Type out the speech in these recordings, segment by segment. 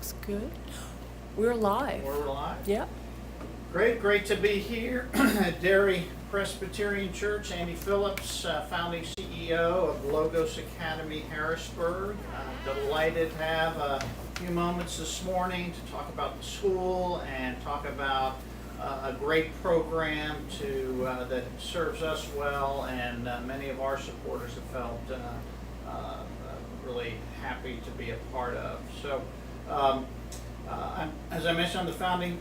Looks good. We're live. We're live. Yep. Great to be here at Derry Presbyterian Church. Andy Phillips, founding CEO of Logos Academy Harrisburg. Delighted to have a few moments this morning to talk about the school and talk about a great program that serves us well, and many of our supporters have felt really happy to be a part of. So, as I mentioned, I'm the founding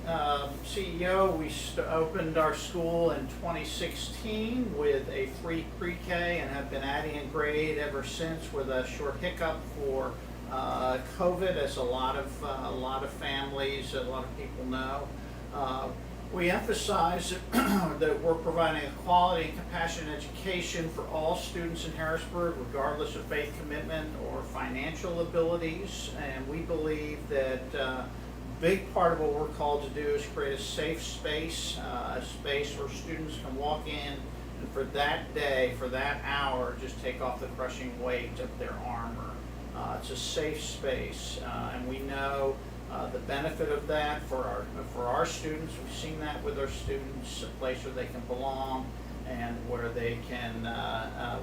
CEO. We opened our school in 2016 with a free pre-K and have been adding a grade ever since, with a short hiccup for COVID, as a lot of families, a lot of people know. We emphasize that we're providing a quality and compassionate education for all students in Harrisburg, regardless of faith commitment or financial abilities. And we believe that a big part of what we're called to do is create a safe space, a space where students can walk in and for that day, for that hour, just take off the crushing weight of their armor. It's a safe space, and we know the benefit of that for our students. We've seen that with our students, a place where they can belong and where they can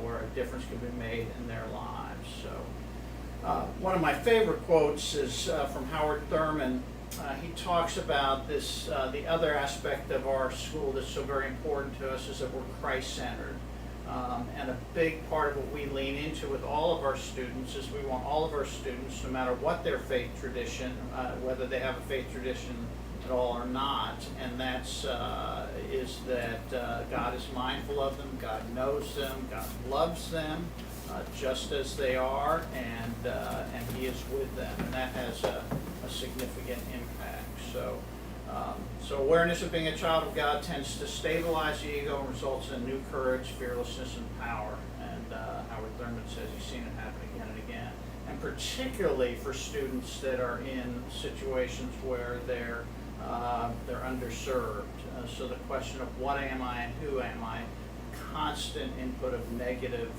where a difference can be made in their lives. So one of my favorite quotes is from Howard Thurman. He talks about this, the other aspect of our school that's so very important to us is that we're Christ-centered. And a big part of what we lean into with all of our students is we want all of our students, no matter what their faith tradition, whether they have a faith tradition at all or not, and that's is that God is mindful of them, God knows them, God loves them just as they are, and He is with them, and that has a significant impact. So awareness of being a child of God tends to stabilize the ego and results in new courage, fearlessness, and power. And Howard Thurman says he's seen it happen again and again. And particularly for students that are in situations where they're underserved. So the question of what am I and who am I, constant input of negative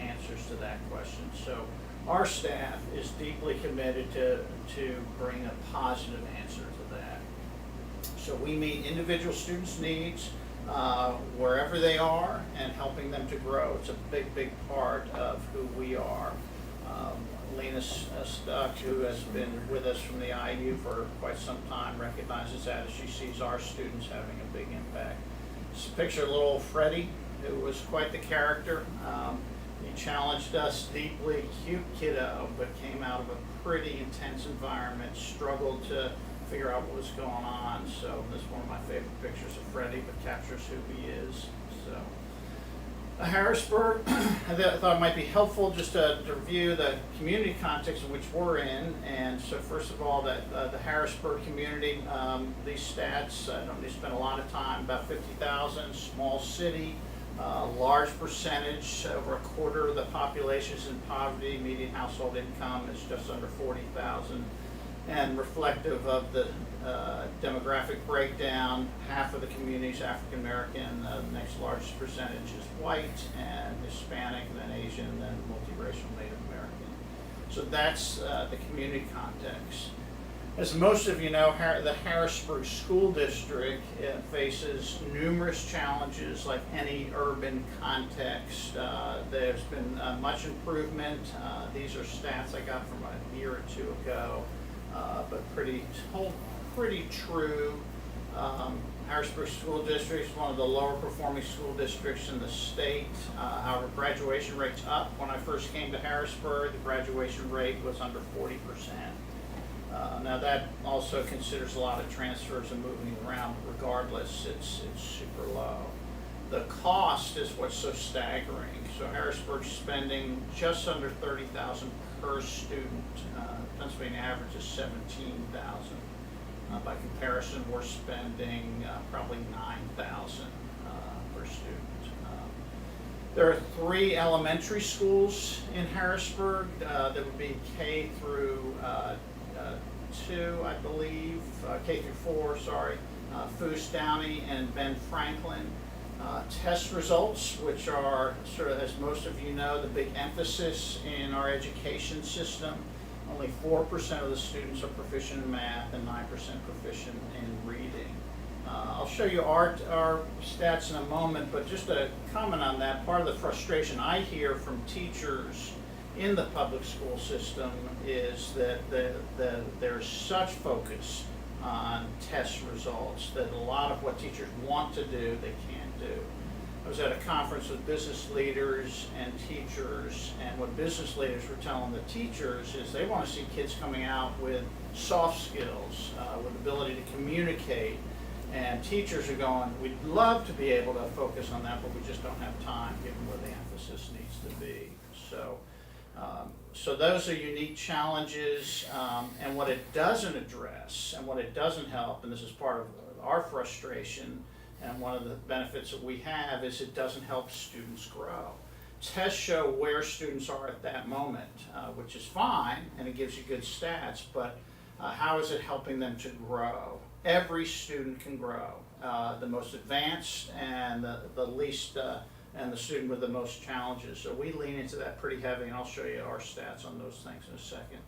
answers to that question. So our staff is deeply committed to bring a positive answer to that. So we meet individual students' needs wherever they are and helping them to grow. It's a big part of who we are. Lena Stuck, who has been with us from the IU for quite some time, recognizes that as she sees our students having a big impact. Just picture little Freddie, who was quite the character. He challenged us deeply, cute kiddo, but came out of a pretty intense environment, struggled to figure out what was going on. So this is one of my favorite pictures of Freddie, but captures who he is. So Harrisburg, I thought it might be helpful just to review the community context in which we're in. And so first of all, the Harrisburg community, these stats, I don't need to spend a lot of time, about 50,000, small city, large percentage, over a quarter of the population is in poverty, median household income is just under 40,000. And reflective of the demographic breakdown, half of the community is African American, the next largest percentage is white and Hispanic, then Asian, then multiracial Native American. So that's the community context. As most of you know, the Harrisburg School District faces numerous challenges like any urban context. There's been much improvement. These are stats I got from a year or two ago. But pretty true. Harrisburg School District is one of the lower performing school districts in the state. Our graduation rate's up. When I first came to Harrisburg, the graduation rate was under 40%. Now that also considers a lot of transfers and moving around. Regardless, it's super low. The cost is what's so staggering. So Harrisburg's spending just under $30,000 per student. Pennsylvania average is $17,000. By comparison, we're spending probably $9,000 per student. There are 3 elementary schools in Harrisburg that would be K through 2, I believe, K through 4, sorry, Foos Downey and Ben Franklin. Test results, which are sort of, as most of you know, the big emphasis in our education system, Only 4% of the students are proficient in math and 9% proficient in reading. I'll show you our stats in a moment, but just a comment on that. Part of the frustration I hear from teachers in the public school system is that there's such focus on test results that a lot of what teachers want to do, they can't do. I was at a conference with business leaders and teachers, and what business leaders were telling the teachers is they want to see kids coming out with soft skills, with ability to communicate, and teachers are going, we'd love to be able to focus on that, but we just don't have time given where the emphasis needs to be. So those are unique challenges, and what it doesn't address and what it doesn't help, and this is part of our frustration, and one of the benefits that we have is it doesn't help students grow. Tests show where students are at that moment, which is fine, and it gives you good stats, but how is it helping them to grow? Every student can grow. The most advanced and the least, and the student with the most challenges. So we lean into that pretty heavy, and I'll show you our stats on those things in a second.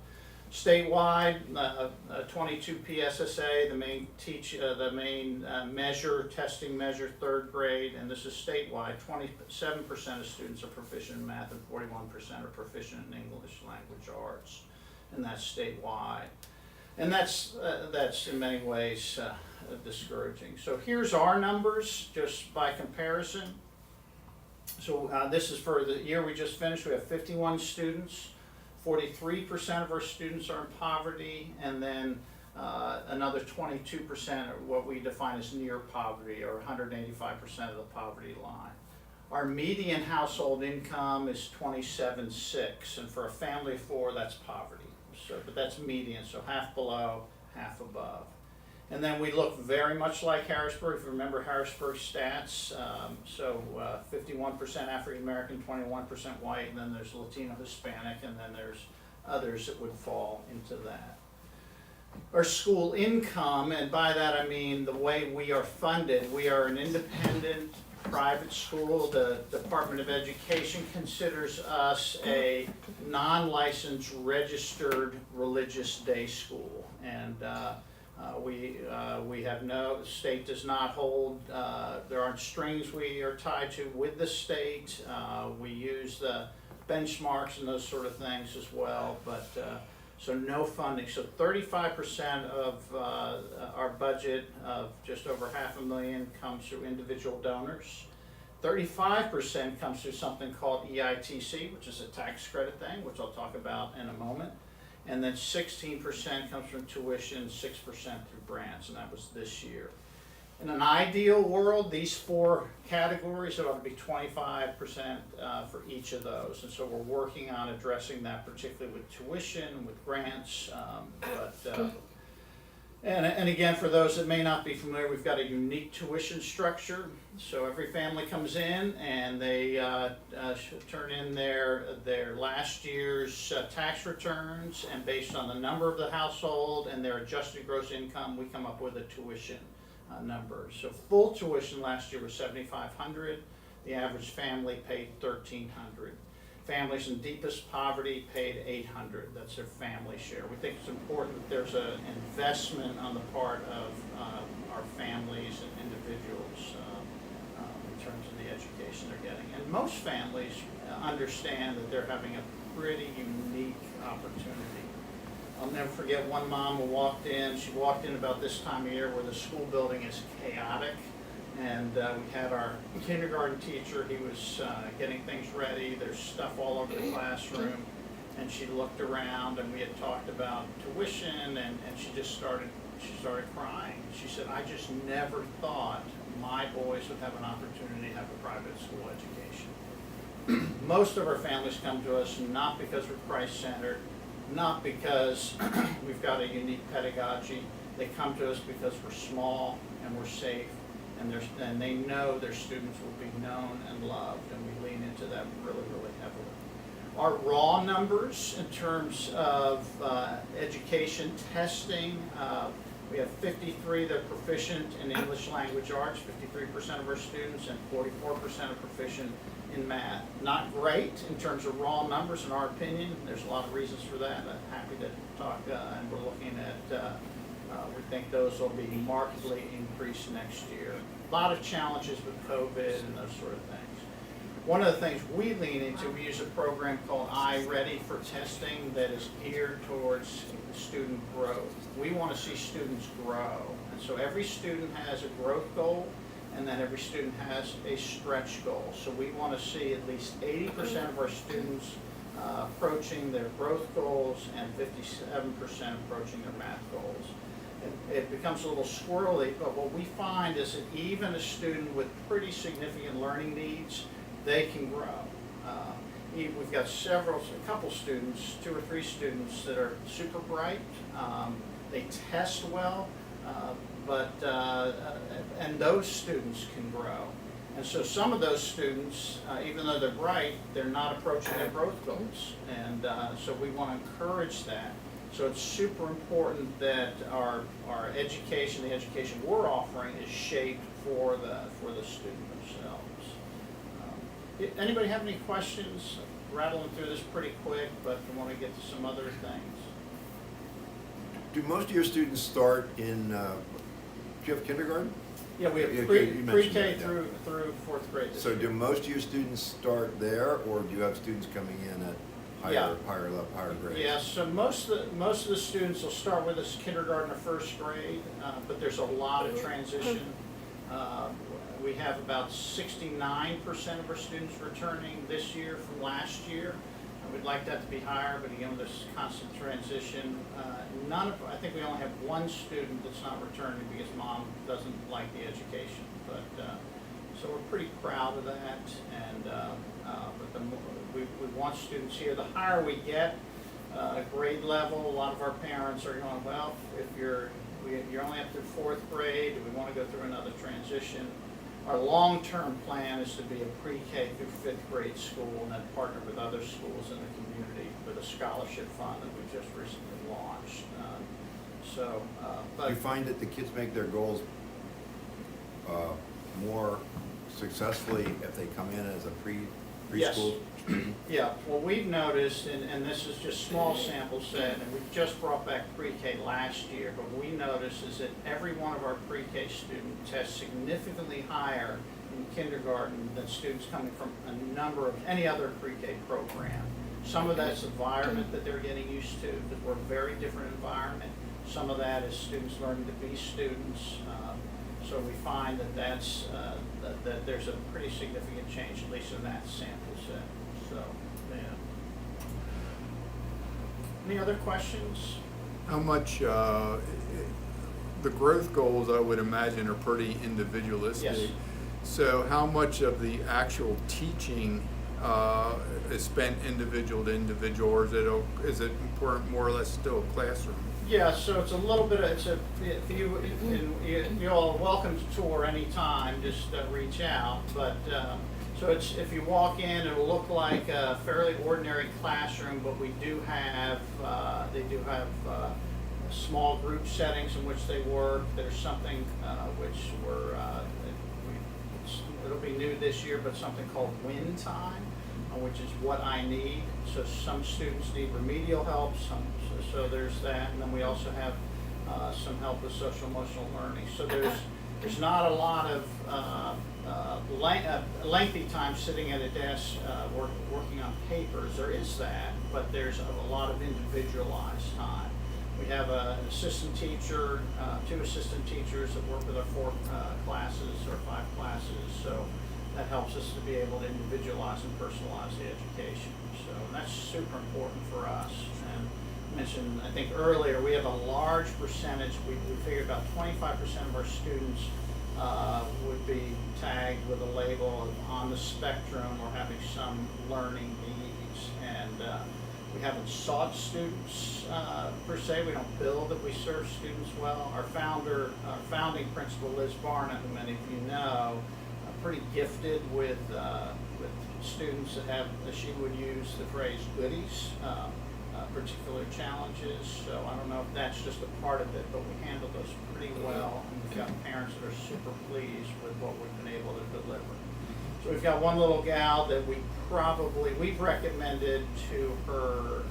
Statewide, 22 PSSA, the main testing measure, third grade, and this is statewide. 27% of students are proficient in math, and 41% are proficient in English language arts, and that's statewide. And that's in many ways discouraging. So here's our numbers, just by comparison. So this is for the year we just finished. We have 51 students. 43% of our students are in poverty, and then another 22% are what we define as near poverty, or 185% of the poverty line. Our median household income is $27,600, and for a family of four, that's poverty. So, but that's median, so half below, half above. And then we look very much like Harrisburg. If you remember Harrisburg stats, 51% African American, 21% white, and then there's Latino, Hispanic, and then there's others that would fall into that. Our school income, and by that I mean the way we are funded. We are an independent private school. The Department of Education considers us a non-licensed registered religious day school, and we have no, the state does not hold, there aren't strings we are tied to with the state. We use the benchmarks and those sort of things as well, but so no funding. So 35% of our budget of just over $500,000 comes through individual donors. 35% comes through something called EITC, which is a tax credit thing, which I'll talk about in a moment. And then 16% comes from tuition, 6% through grants, and that was this year. In an ideal world, these four categories, it ought to be 25% for each of those. And so we're working on addressing that, particularly with tuition, with grants. And again, for those that may not be familiar, we've got a unique tuition structure. So every family comes in and they turn in their last year's tax returns, and based on the number of the household and their adjusted gross income, we come up with a tuition number. So full tuition last year was $7,500. The average family paid $1,300. Families in deepest poverty paid $800. That's their family share. We think it's important that there's an investment on the part of our families and individuals in terms of the education they're getting. And most families understand that they're having a pretty unique opportunity. I'll never forget one mom who walked in. She walked in about this time of year where the school building is chaotic. And we had our kindergarten teacher. He was getting things ready. There's stuff all over the classroom. And she looked around, and we had talked about tuition, and she started crying. She said, I just never thought my boys would have an opportunity to have a private school education. Most of our families come to us not because we're Christ-centered, not because we've got a unique pedagogy. They come to us because we're small and we're safe. And they know their students will be known and loved, and we lean into that really, really heavily. Our raw numbers in terms of education testing, we have 53 that are proficient in English language arts, 53% of our students, and 44% are proficient in math. Not great in terms of raw numbers, in our opinion. There's a lot of reasons for that. I'm happy to talk, and we're looking at, we think those will be markedly increased next year. A lot of challenges with COVID and those sort of things. One of the things we lean into, we use a program called iReady for testing that is geared towards student growth. We want to see students grow. And so every student has a growth goal, and then every student has a stretch goal. So we want to see at least 80% of our students approaching their growth goals and 57% approaching their math goals. It becomes a little squirrely, but what we find is that even a student with pretty significant learning needs, they can grow. We've got a couple students, 2 or 3 students that are super bright. They test well, and those students can grow. And so some of those students, even though they're bright, they're not approaching their growth goals. And so we want to encourage that. So it's super important that our education, the education we're offering, is shaped for the student themselves. Anybody have any questions? Rattling through this pretty quick, but I want to get to some other things. Do most of your students start in, do you have kindergarten? Yeah, we have You pre-K mentioned that, through 4th grade. So do most of your students start there, or do you have students coming in at higher grades? Yeah, so most of the students will start with us kindergarten or 1st grade, but there's a lot of transition. We have about 69% of our students returning this year from last year. We'd like that to be higher, but again, there's constant transition. I think we only have 1 student that's not returning because mom doesn't like the education. But so we're pretty proud of that, and but we want students here. The higher we get, grade level, a lot of our parents are going, well, if you're only up through 4th grade, do we want to go through another transition? Our long-term plan is to be a pre-K through 5th grade school and then partner with other schools in the community with a scholarship fund that we just recently launched. But Do you find that the kids make their goals more successfully if they come in as a Yes. preschool student? Yeah, well, we've noticed, and this is just small sample set, and we just brought back pre-K last year, but we noticed is that every one of our pre-K students tests significantly higher in kindergarten than students coming from any other pre-K program. Some of that's environment that they're getting used to, because we're a very different environment. Some of that is students learning to be students. So we find that that there's a pretty significant change, at least in that sample set. So, yeah. Any other questions? How much, the growth goals, I would imagine, are pretty individualistic. Yes. So how much of the actual teaching is spent individual to individual, or is it more or less still a classroom? Yeah, so it's a little bit, you're all welcome to tour anytime, just reach out. But, so if you walk in, it'll look like a fairly ordinary classroom, but we do have, they do have small group settings in which they work. There's something which it'll be new this year, but something called Win Time, which is what I need. So some students need remedial help, so there's that, and then we also have some help with social emotional learning. So there's not a lot of lengthy time sitting at a desk working on papers. There is that, but there's a lot of individualized time. We have an assistant teacher, 2 assistant teachers that work with our 4 classes or 5 classes. So that helps us to be able to individualize and personalize the education. So that's super important for us. And I mentioned, I think earlier, we have a large percentage, we figure about 25% of our students would be tagged with a label of on the spectrum or having some learning needs. And we haven't sought students per se. We don't bill that we serve students well. Our founding principal, Liz Barnett, who many of you know, pretty gifted with students that have, as she would use the phrase, goodies, particular challenges. So I don't know if that's just a part of it, but we handle those pretty well. And we've got parents that are super pleased with what we've been able to deliver. So we've got one little gal that we've recommended to her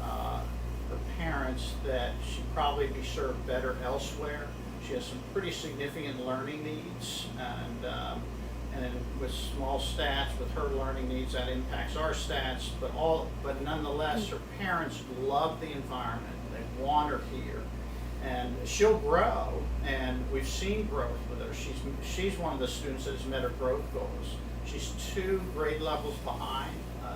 parents that she probably be served better elsewhere. She has some pretty significant learning needs, and then with small stats, with her learning needs, that impacts our stats. But nonetheless, her parents love the environment. They want her here, and she'll grow. And we've seen growth with her. She's one of the students that has met her growth goals. She's 2 grade levels behind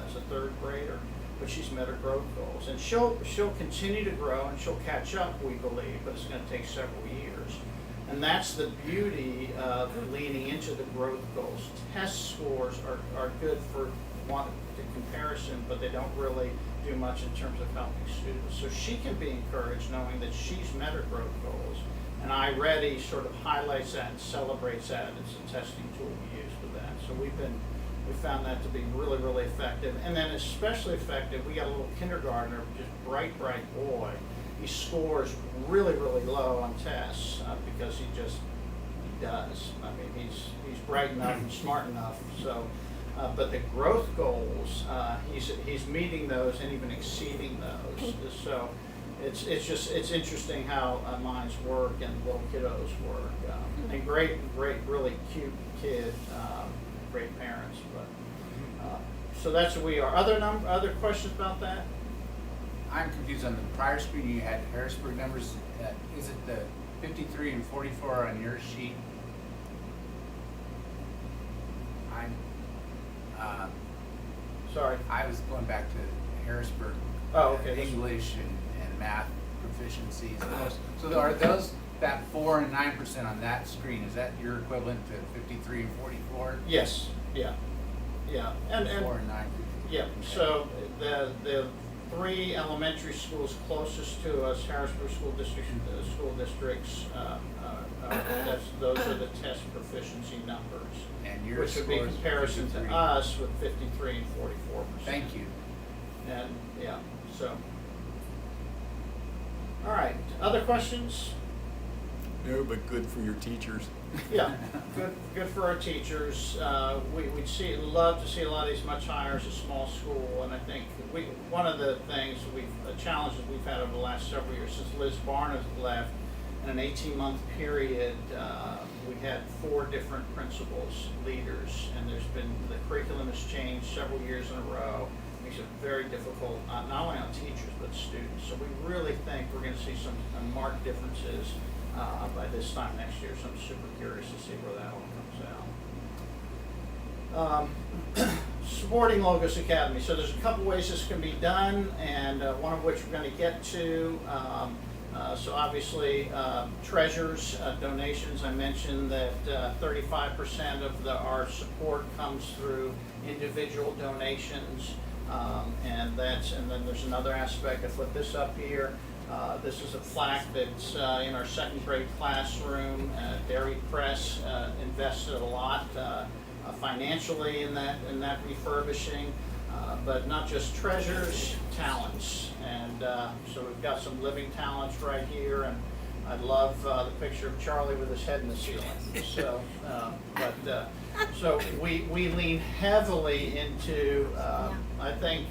as a 3rd grader, but she's met her growth goals, and she'll continue to grow, and she'll catch up, we believe, but it's going to take several years. And that's the beauty of leaning into the growth goals. Test scores are good for the comparison, but they don't really do much in terms of helping students. So she can be encouraged knowing that she's met her growth goals, and iReady sort of highlights that and celebrates that. It's a testing tool we use for that. So we found that to be really, really effective. And then especially effective, we got a little kindergartner, just bright boy. He scores really, really low on tests because he does. I mean, he's bright enough and smart enough. So, but the growth goals, he's meeting those and even exceeding those. So, it's interesting how minds work and little kiddos work. And great, really cute kid. Great parents, but so that's what we are. Other questions about that? I'm confused on the prior screen. You had Harrisburg numbers. Is it the 53 and 44 on your sheet? Sorry. I was going back to Harrisburg. Oh, okay. English and math proficiencies. So are those that 4 and 9% on that screen? Is that your equivalent to 53 and 44? Yes. Yeah. And 4 and 9. yeah. Okay. So the 3 elementary schools closest to us, Harrisburg school districts. Those are the test proficiency numbers, And your which would be scores comparison 53. to us with 53 and 44%. Thank you. And yeah. So. All right. Other questions? No, but good for your teachers. Yeah, good for our teachers. We'd love to see a lot of these much higher as a small school, and I think one of the challenges we've had over the last several years since Liz Barnes left, in an 18-month period, we had 4 different principals, leaders, and the curriculum has changed several years in a row. Makes it very difficult, not only on teachers but students. So we really think we're going to see some marked differences by this time next year. So I'm super curious to see where that all comes out. Supporting Logos Academy. So there's a couple ways this can be done, and one of which we're going to get to. So obviously, treasures, donations. I mentioned that 35% of our support comes through individual donations. And then there's another aspect. I flip this up here. This is a plaque that's in our 2nd grade classroom. Dairy Press invested a lot financially in that refurbishing, but not just treasures, talents. And so we've got some living talents right here, and I love the picture of Charlie with his head in the ceiling. So, so we lean heavily into. I think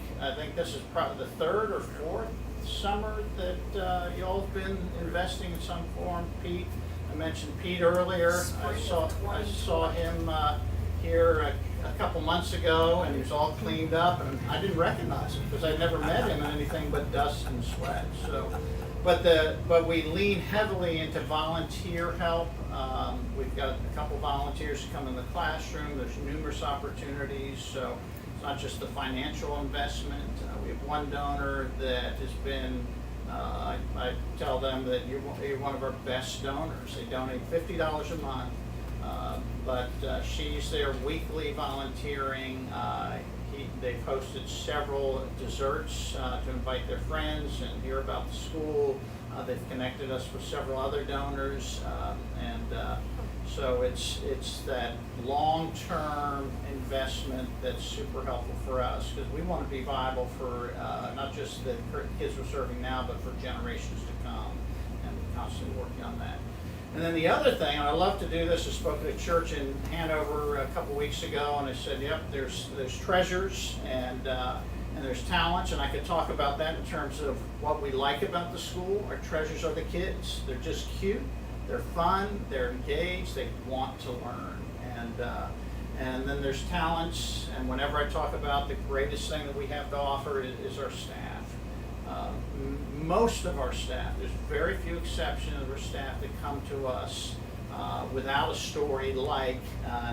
this is probably the 3rd or 4th summer that y'all have been investing in some form. Pete, I mentioned Pete earlier. I saw him here a couple months ago, and he was all cleaned up, and I didn't recognize him because I'd never met him in anything but dust and sweat. So, but we lean heavily into volunteer help. We've got a couple volunteers who come in the classroom. There's numerous opportunities. So it's not just the financial investment. We have one donor that has been. I tell them that you're one of our best donors. They donate $50 a month. But she's there weekly volunteering. They've hosted several desserts to invite their friends and hear about the school. They've connected us with several other donors, so it's that long-term investment that's super helpful for us, because we want to be viable for not just the kids we're serving now, but for generations to come, and we're constantly working on that. And then the other thing, and I love to do this, I spoke at a church in Hanover a couple weeks ago, and I said, yep, there's treasures and there's talents, and I could talk about that in terms of what we like about the school. Our treasures are the kids. They're just cute, they're fun, they're engaged, they want to learn. And then there's talents, and whenever I talk about the greatest thing that we have to offer is our staff. Most of our staff, there's very few exceptions of our staff that come to us without a story like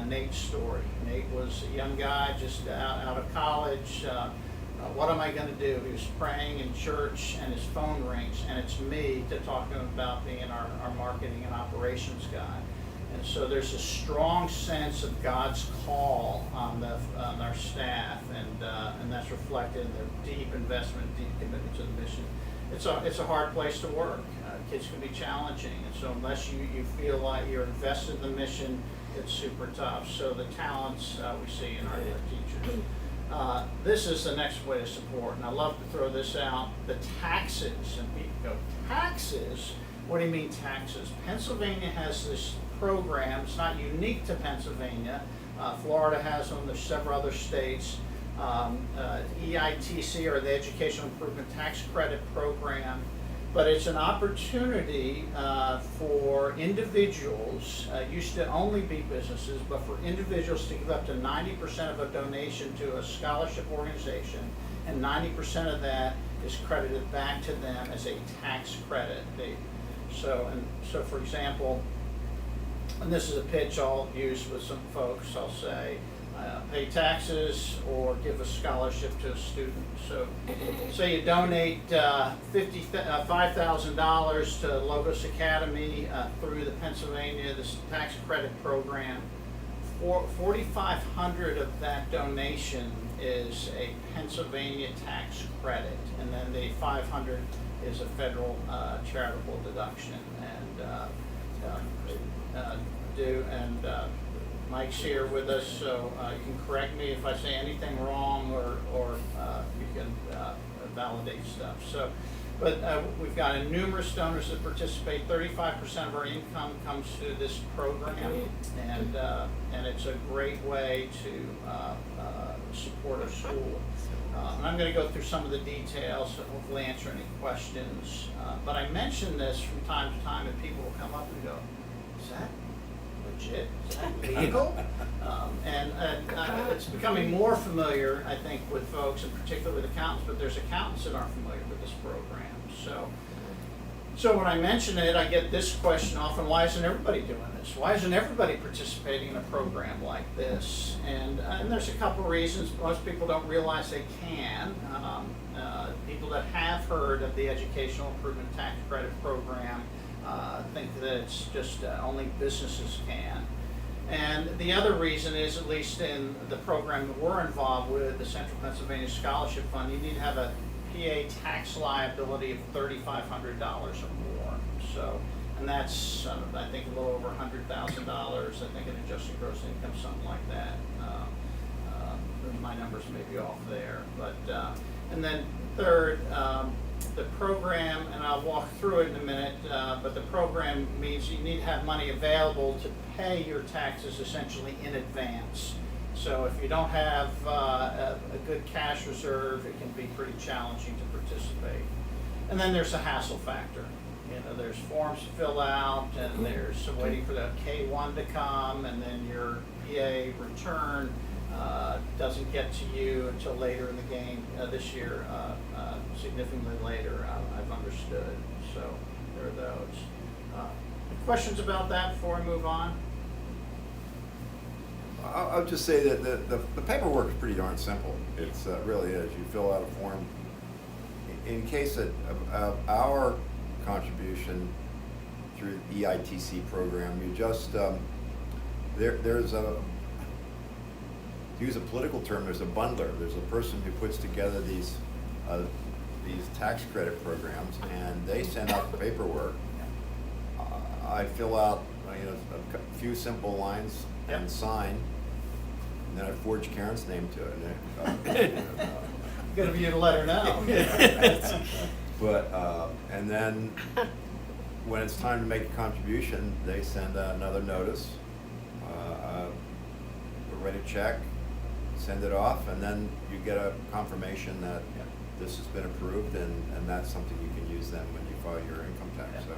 Nate's story. Nate was a young guy just out of college. What am I going to do? He was praying in church and his phone rings, and it's me to talk to him about being our marketing and operations guy. And so there's a strong sense of God's call on our staff, and that's reflected in their deep investment, deep commitment to the mission. It's a hard place to work. Kids can be challenging, and so unless you feel like you're invested in the mission, it's super tough. So the talents we see in our teachers. This is the next way to support, and I love to throw this out. The taxes, and people go, taxes? What do you mean taxes? Pennsylvania has this program. It's not unique to Pennsylvania. Florida has them. There's several other states. EITC, or the Educational Improvement Tax Credit Program, but it's an opportunity for individuals, used to only be businesses, but for individuals to give up to 90% of a donation to a scholarship organization, and 90% of that is credited back to them as a tax credit. So for example, and this is a pitch I'll use with some folks, I'll say, pay taxes or give a scholarship to a student. So say you donate $5,000 to Logos Academy through the Pennsylvania, this tax credit program. $4,500 of that donation is a Pennsylvania tax credit, and then the $500 is a federal charitable deduction. And Mike's here with us, so you can correct me if I say anything wrong, or you can validate stuff. But we've got numerous donors that participate. 35% of our income comes through this program, and it's a great way to support our school. And I'm going to go through some of the details, so hopefully answer any questions. But I mention this from time to time, and people will come up and go, "Is that legit? Is that legal?" And it's becoming more familiar, I think, with folks, in particular with accountants, but there's accountants that aren't familiar with this program. So when I mention it, I get this question often: why isn't everybody doing this? Why isn't everybody participating in a program like this? And there's a couple reasons. Most people don't realize they can. People that have heard of the Educational Improvement Tax Credit Program think that it's just only businesses can. And the other reason is, at least in the program that we're involved with, the Central Pennsylvania Scholarship Fund, you need to have a PA tax liability of $3,500 or more. So, and that's I think a little over $100,000. I think an adjusted gross income, something like that. My numbers may be off there, but and then third, the program, and I'll walk through it in a minute, but the program means you need to have money available to pay your taxes essentially in advance. So if you don't have a good cash reserve, it can be pretty challenging to participate. And then there's a hassle factor. You know, there's forms to fill out, and there's waiting for the K-1 to come, and then your PA return doesn't get to you until later in the game. This year, significantly later, I've understood. So there are those. Questions about that before I move on? I'll just say that the paperwork is pretty darn simple. It's really is. You fill out a form. In case of our contribution through the EITC program, you just there's a, to use a political term, there's a bundler. There's a person who puts together these tax credit programs, and they send out the paperwork. I fill out a few simple lines and sign, and then I forge Karen's name to it. Gonna be you to let her know. But and then when it's time to make a contribution, they send another notice. We're ready to check, send it off, and then you get a confirmation that this has been approved, and that's something you can use then when you file your income tax. So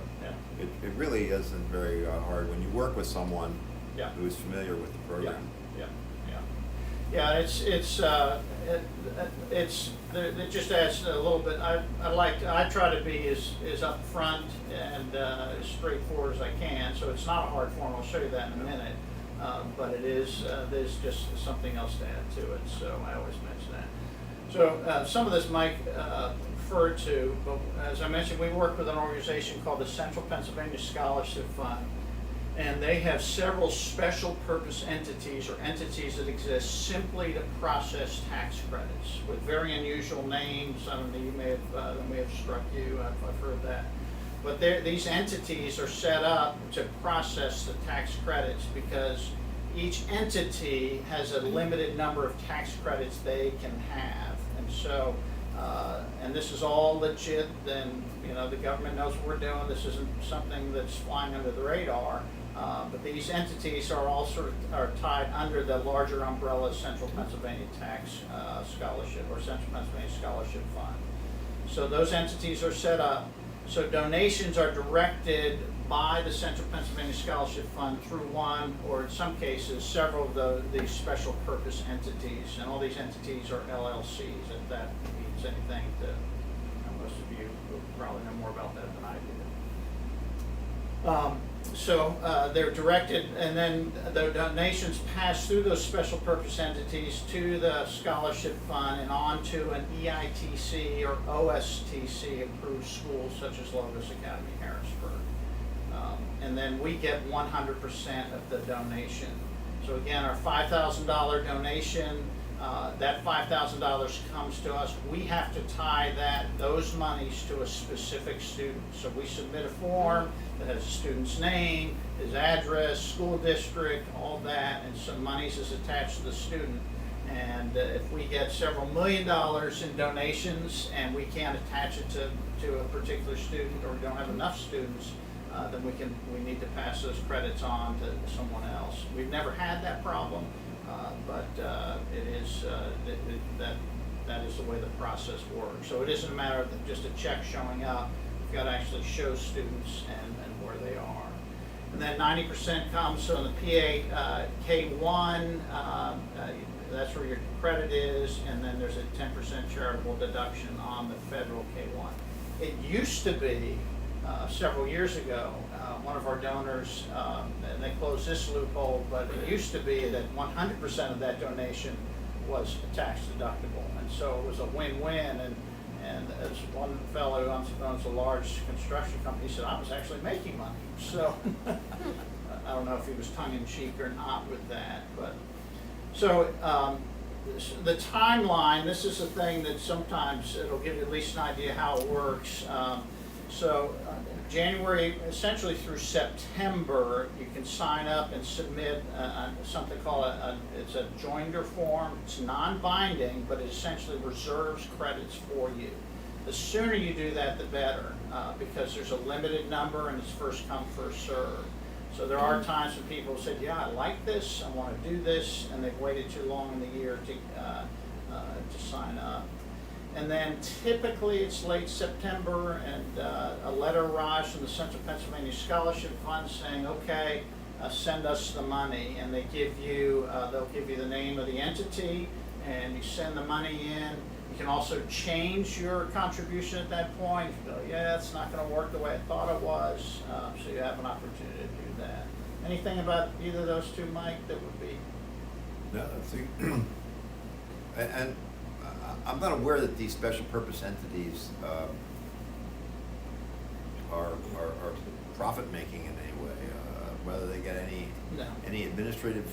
it really isn't very hard when you work with someone who's familiar with the program. Yeah, it just adds a little bit. I try to be as upfront and as straightforward as I can. So it's not a hard form. I'll show you that in a minute. But there's just something else to add to it. So I always mention that. So some of this Mike referred to, but as I mentioned, we work with an organization called the Central Pennsylvania Scholarship Fund. And they have several special purpose entities or entities that exist simply to process tax credits with very unusual names. I don't know, they may have struck you, I've heard that. But these entities are set up to process the tax credits because each entity has a limited number of tax credits they can have. And so, and this is all legit, then, the government knows what we're doing. This isn't something that's flying under the radar. But these entities are all are tied under the larger umbrella Central Pennsylvania Tax Scholarship or Central Pennsylvania Scholarship Fund. So those entities are set up. So donations are directed by the Central Pennsylvania Scholarship Fund through one, or in some cases, several of these special purpose entities. And all these entities are LLCs, if that means anything to most of you who probably know more about that than I do. So they're directed, and then the donations pass through those special purpose entities to the scholarship fund and on to an EITC or OSTC approved school such as Logos Academy Harrisburg. And then we get 100% of the donation. So again, our $5,000 donation, that $5,000 comes to us. We have to tie those monies to a specific student. So we submit a form that has a student's name, his address, school district, all that, and some monies is attached to the student. And if we get several $1 million in donations and we can't attach it to a particular student, or we don't have enough students, then we need to pass those credits on to someone else. We've never had that problem. But it is that is the way the process works. So it isn't a matter of just a check showing up. You've got to actually show students and where they are. And then 90% comes, so in the PA K1, that's where your credit is, and then there's a 10% charitable deduction on the federal K1. It used to be, several years ago, one of our donors, and they closed this loophole, but it used to be that 100% of that donation was tax deductible, and so it was a win-win. And as one fellow who owns a large construction company said, I was actually making money. So I don't know if he was tongue-in-cheek or not with that, but so the timeline. This is a thing that sometimes it'll give you at least an idea how it works. January, essentially through September, you can sign up and submit something called it's a joinder form. It's non-binding, but it essentially reserves credits for you. The sooner you do that, the better, because there's a limited number and it's first come, first served. So there are times when people said, yeah, I like this, I want to do this, and they've waited too long in the year to sign up. And then typically it's late September, and a letter arrives from the Central Pennsylvania Scholarship Fund saying, okay, send us the money. And they'll give you the name of the entity, and you send the money in. You can also change your contribution at that point. If you go, yeah, it's not going to work the way I thought it was, so you have an opportunity to do that. Anything about either of those two, Mike, that would be? No, and I'm not aware that these special purpose entities are profit making in any way. Whether they get any administrative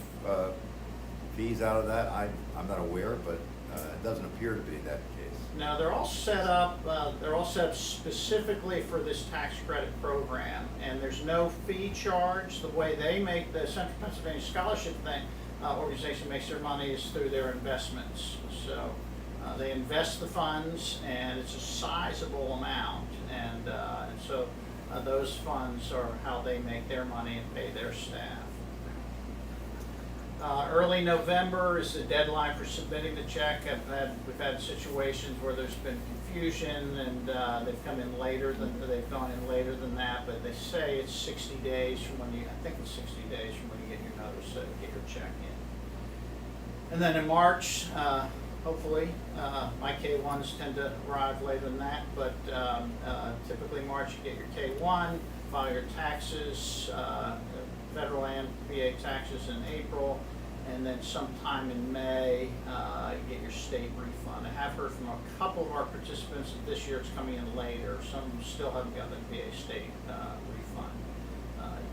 fees out of that, I'm not aware, but it doesn't appear to be that case. Now they're all set up. They're all set up specifically for this tax credit program, and there's no fee charge. The way they make the Central Pennsylvania Scholarship organization makes their money is through their investments. So they invest the funds, and it's a sizable amount, and so those funds are how they make their money and pay their staff. Early November is the deadline for submitting the check. We've had situations where there's been confusion and they've come in later they've gone in later than that, but they say it's 60 days from when I think it's 60 days from when you get your notice to get your check in. And then in March, hopefully, my K1s tend to arrive later than that, but typically March you get your K1, file your taxes, federal and VA taxes in April, and then sometime in May, you get your state refund. I have heard from a couple of our participants that this year it's coming in later. Some still haven't gotten the VA state refund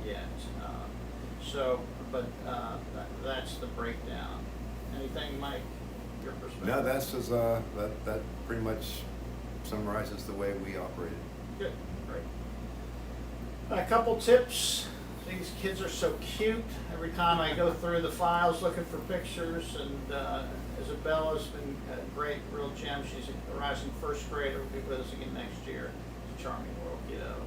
yet. That's the breakdown. Anything, Mike, your perspective? No, that pretty much summarizes the way we operated. Good, great. A couple tips. These kids are so cute. Every time I go through the files looking for pictures, and Isabella's been a great, real gem. She's a rising first grader, will be with us again next year. She's a charming little kiddo.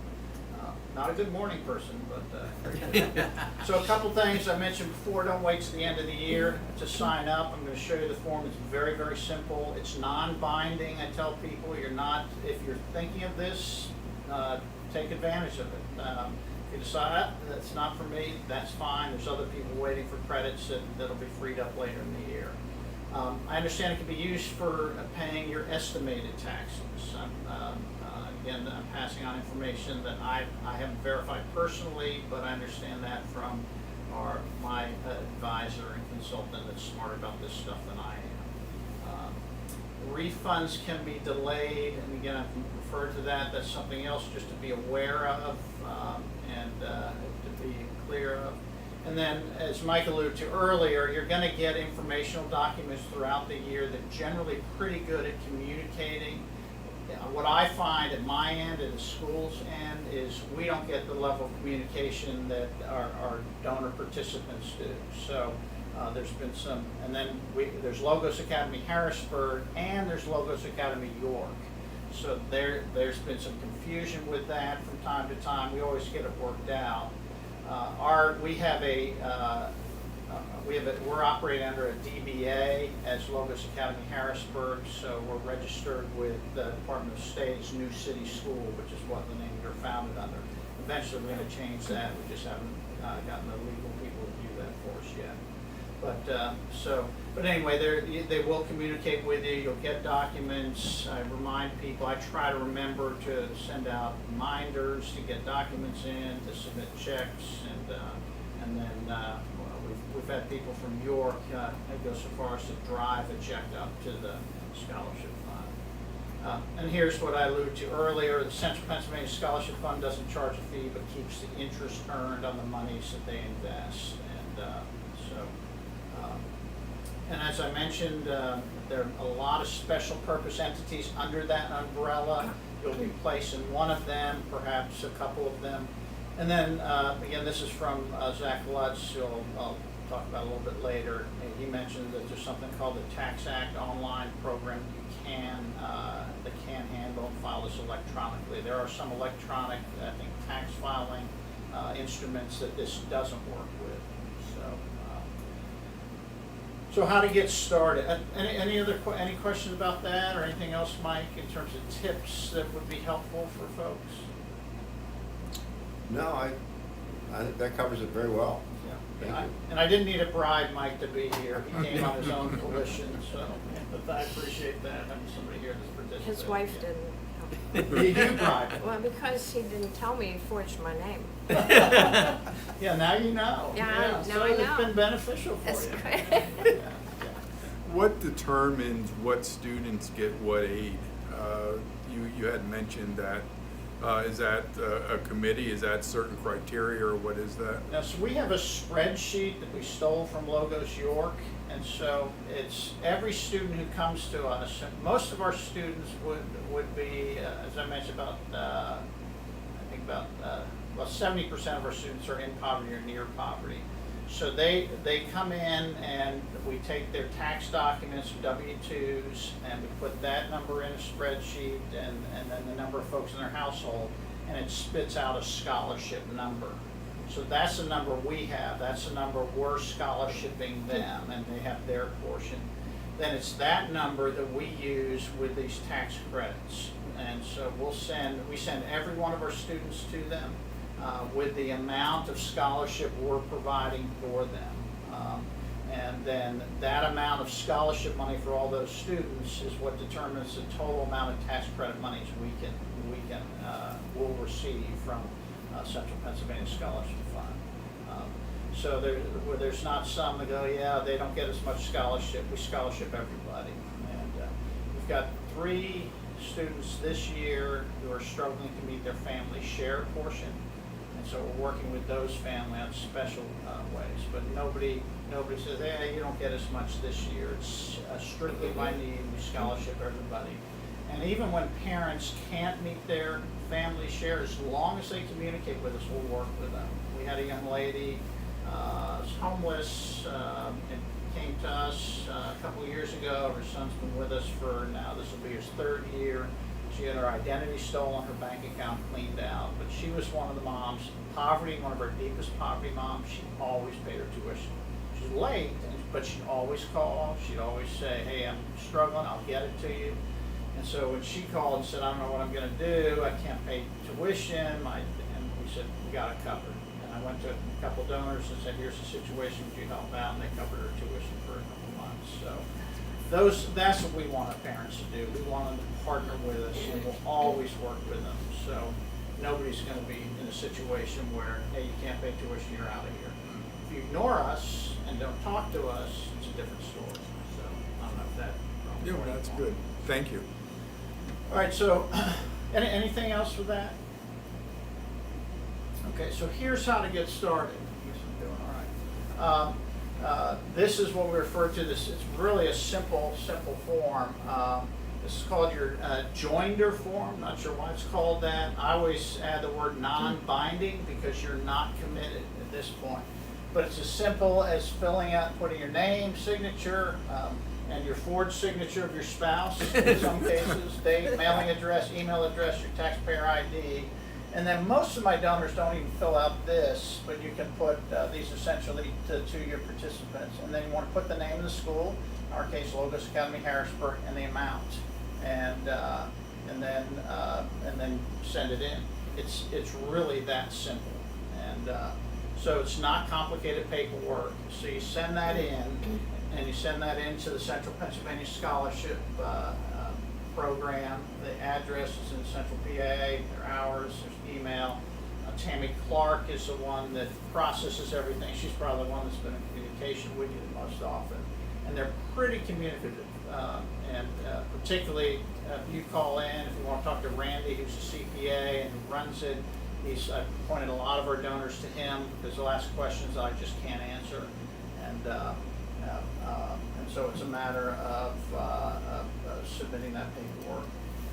Not a good morning person, but very good. So a couple things I mentioned before, don't wait to the end of the year to sign up. I'm going to show you the form. It's very, very simple. It's non-binding. I tell people if you're thinking of this, take advantage of it. If you decide that's not for me, that's fine. There's other people waiting for credits that'll be freed up later in the year. I understand it can be used for paying your estimated taxes. Again, I'm passing on information that I haven't verified personally, but I understand that from my advisor and consultant that's smarter about this stuff than I am. Refunds can be delayed, and again, I've referred to that. That's something else just to be aware of and to be clear of. And then, as Mike alluded to earlier, you're going to get informational documents throughout the year that are generally pretty good at communicating. What I find at my end, at the school's end, is we don't get the level of communication that our donor participants do. So there's been some, and then there's Logos Academy Harrisburg and there's Logos Academy York. So there's been some confusion with that from time to time. We always get it worked out. We're operating under a DBA as Logos Academy Harrisburg, so we're registered with the Department of State's New City School, which is what the name we're founded under. Eventually, we're going to change that. We just haven't gotten the legal people to do that for us yet. But anyway, they will communicate with you. You'll get documents. I remind people. I try to remember to send out reminders to get documents in, to submit checks, and then we've had people from York go so far as to drive a check up to the scholarship fund. And here's what I alluded to earlier. The Central Pennsylvania Scholarship Fund doesn't charge a fee, but keeps the interest earned on the monies that they invest. And as I mentioned, there are a lot of special purpose entities under that umbrella. You'll be placed in one of them, perhaps a couple of them. And then, again, this is from Zach Lutz, who I'll talk about a little bit later. He mentioned that there's something called the Tax Act online program that can handle and file this electronically. There are some electronic, I think, tax filing instruments that this doesn't work with. So how to get started? Any questions about that, or anything else, Mike, in terms of tips that would be helpful for folks? No, I think that covers it very well. Yeah. Thank you. And I didn't need a bribe Mike to be here. He came on his own volition, so but I appreciate that, having somebody here that's participating. His wife didn't help. He did bribe him. Well, because he didn't tell me he forged my name. Yeah, now you know. Yeah, now so I know. It's been beneficial for That's you. good. Yeah. What determines what students get what aid? You had mentioned that. Is that a committee? Is that certain criteria, or what is that? Now, so we have a spreadsheet that we stole from Logos York, and so it's every student who comes to us. Most of our students would be, as I mentioned, about 70% of our students are in poverty or near poverty. So they come in and we take their tax documents, W-2s, and we put that number in a spreadsheet and then the number of folks in their household. and it spits out a scholarship number. So that's the number we have, that's the number we're scholarshiping them, and they have their portion. Then it's that number that we use with these tax credits. And so we send every one of our students to them with the amount of scholarship we're providing for them. And then that amount of scholarship money for all those students is what determines the total amount of tax credit monies we'll receive from Central Pennsylvania Scholarship Fund. So there's not some that go, yeah, they don't get as much scholarship. We scholarship everybody. And we've got 3 students this year who are struggling to meet their family share portion. And so we're working with those families on special ways. But nobody says, hey, you don't get as much this year. It's strictly by need. We scholarship everybody. And even when parents can't meet their family share, as long as they communicate with us, we'll work with them. We had a young lady, was homeless, and came to us a couple of years ago. Her son's been with us for now, this will be his 3rd year. She had her identity stolen, her bank account cleaned out, but she was one of the moms, poverty, one of our deepest poverty moms. She always paid her tuition. She's late, but she'd always call. She'd always say, hey, I'm struggling, I'll get it to you. And so when she called and said, I don't know what I'm going to do, I can't pay tuition, and we said, we got it covered. And I went to a couple donors and said, here's the situation, would you help out? And they covered her tuition for a couple months. So that's what we want our parents to do. We want them to partner with us, and we'll always work with them. So nobody's going to be in a situation where, hey, you can't pay tuition, you're out of here. If you ignore us and don't talk to us, it's a different story. So I don't know if that. Yeah, that's good. Thank you. All right, so anything else with that? Okay, so here's how to get started. I guess I'm doing all right. This is what we refer to this. It's really a simple form. This is called your joinder form. Not sure why it's called that. I always add the word non-binding because you're not committed at this point. But it's as simple as filling out, putting your name, signature, and your forged signature of your spouse in some cases, date, mailing address, email address, your taxpayer ID. And then most of my donors don't even fill out this, but you can put these essentially to your participants. And then you want to put the name of the school, in our case Logos Academy Harrisburg, and the amount. And then send it in. It's really that simple. And so it's not complicated paperwork. So you send that in, and you send that into the Central Pennsylvania Scholarship Program. The address is in Central PA, their hours, there's email. Tammy Clark is the one that processes everything. She's probably the one that's been in communication with you the most often. And they're pretty communicative. Particularly if you call in, if you want to talk to Randy, who's a CPA and who runs it, I've pointed a lot of our donors to him because they'll ask questions I just can't answer. And so it's a matter of submitting that paperwork.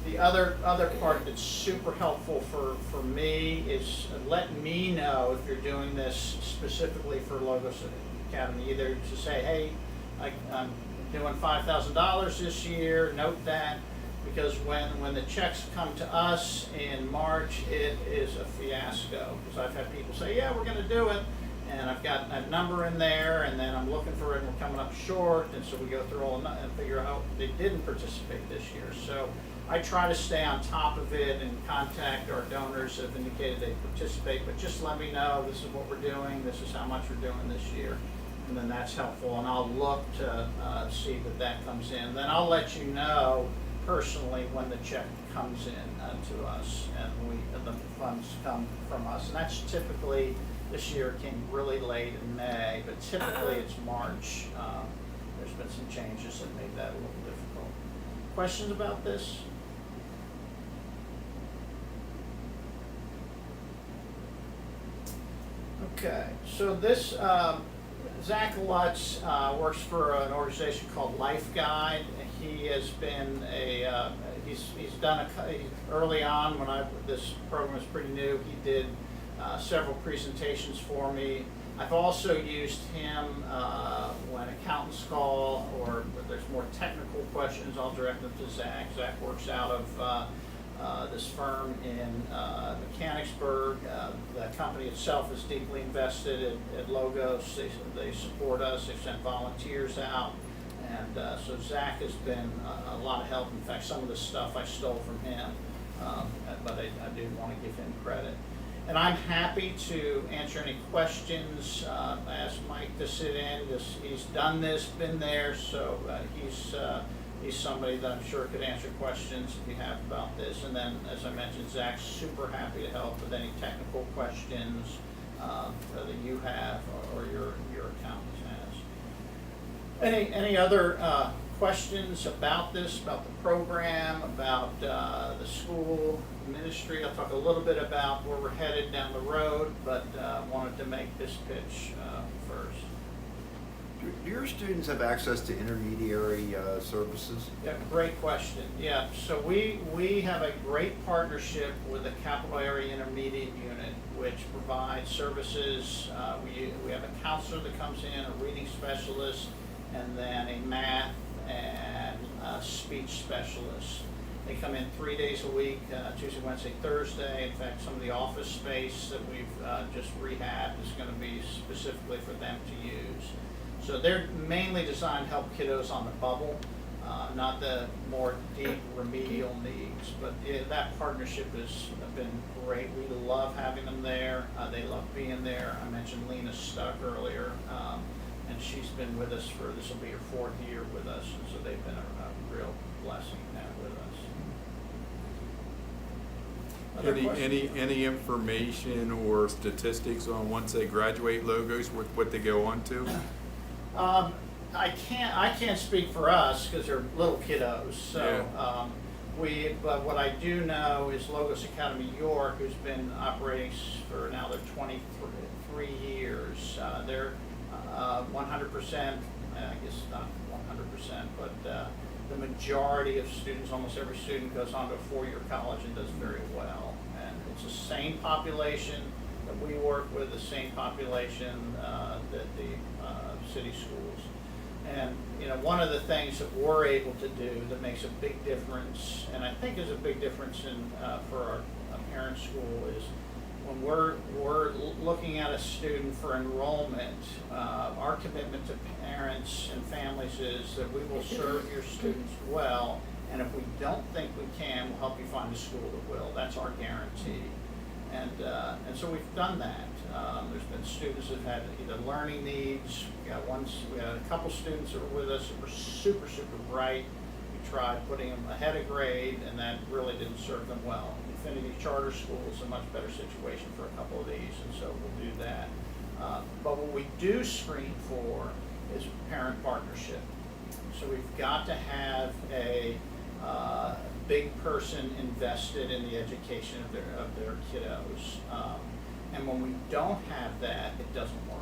The other part that's super helpful for me is let me know if you're doing this specifically for Logos Academy. Either to say, hey, I'm doing $5,000 this year, note that, because when the checks come to us in March, it is a fiasco. Because I've had people say, yeah, we're going to do it, and I've got a number in there, and then I'm looking for it, and we're coming up short, and so we go through all and figure out they didn't participate this year. So I try to stay on top of it and contact our donors that have indicated they participate, but just let me know, this is what we're doing, this is how much we're doing this year. And then that's helpful, and I'll look to see that comes in. Then I'll let you know personally when the check comes in to us, and the funds come from us. And that's typically, this year it came really late in May, but typically it's March. There's been some changes that made that a little difficult. Questions about this? Okay, so this, Zach Lutz works for an organization called Life Guide. He has been he's done early on when this program was pretty new, he did several presentations for me. I've also used him when accountants call or there's more technical questions, I'll direct them to Zach. Zach works out of this firm in Mechanicsburg. The company itself is deeply invested at Logos. They support us. They've sent volunteers out. And so Zach has been a lot of help. In fact, some of the stuff I stole from him, but I do want to give him credit. And I'm happy to answer any questions. I asked Mike to sit in. He's done this, been there, so he's somebody that I'm sure could answer questions if you have about this. And then, as I mentioned, Zach's super happy to help with any technical questions that you have or your accountant has. Any other questions about this, about the program, about the school ministry? I'll talk a little bit about where we're headed down the road, but wanted to make this pitch first. Do your students have access to intermediary services? Yeah, great question. Yeah, so we have a great partnership with the Capital Area Intermediate Unit, which provides services. We have a counselor that comes in, a reading specialist, and then a math and speech specialist. They come in 3 days a week, Tuesday, Wednesday, Thursday. In fact, some of the office space that we've just rehabbed is going to be specifically for them to use. So they're mainly designed to help kiddos on the bubble, not the more deep remedial needs. But that partnership has been great. We love having them there. They love being there. I mentioned Lena Stuck earlier, and she's been with us this will be her 4th year with us, and so they've been a real blessing now with us. Other questions? Any information or statistics on once they graduate Logos, what they go on to? I can't speak for us because they're little kiddos. So but what I do know is Logos Academy York, who's been operating for now their 23 years. They're 100%. I guess not 100%, but the majority of students, almost every student, goes on to a 4-year college and does very well. And it's the same population that we work with, the same population that the city schools. And one of the things that we're able to do that makes a big difference, and I think is a big difference for our parent school, is when we're looking at a student for enrollment, our commitment to parents and families is that we will serve your students well, and if we don't think we can, we'll help you find a school that will. That's our guarantee. And so we've done that. There's been students that have had either learning needs. We had a couple students that were with us that were super, super bright. We tried putting them ahead of grade, and that really didn't serve them well. Infinity Charter School is a much better situation for a couple of these, and so we'll do that. But what we do screen for is parent partnership. So we've got to have a big person invested in the education of their kiddos. And when we don't have that, it doesn't work.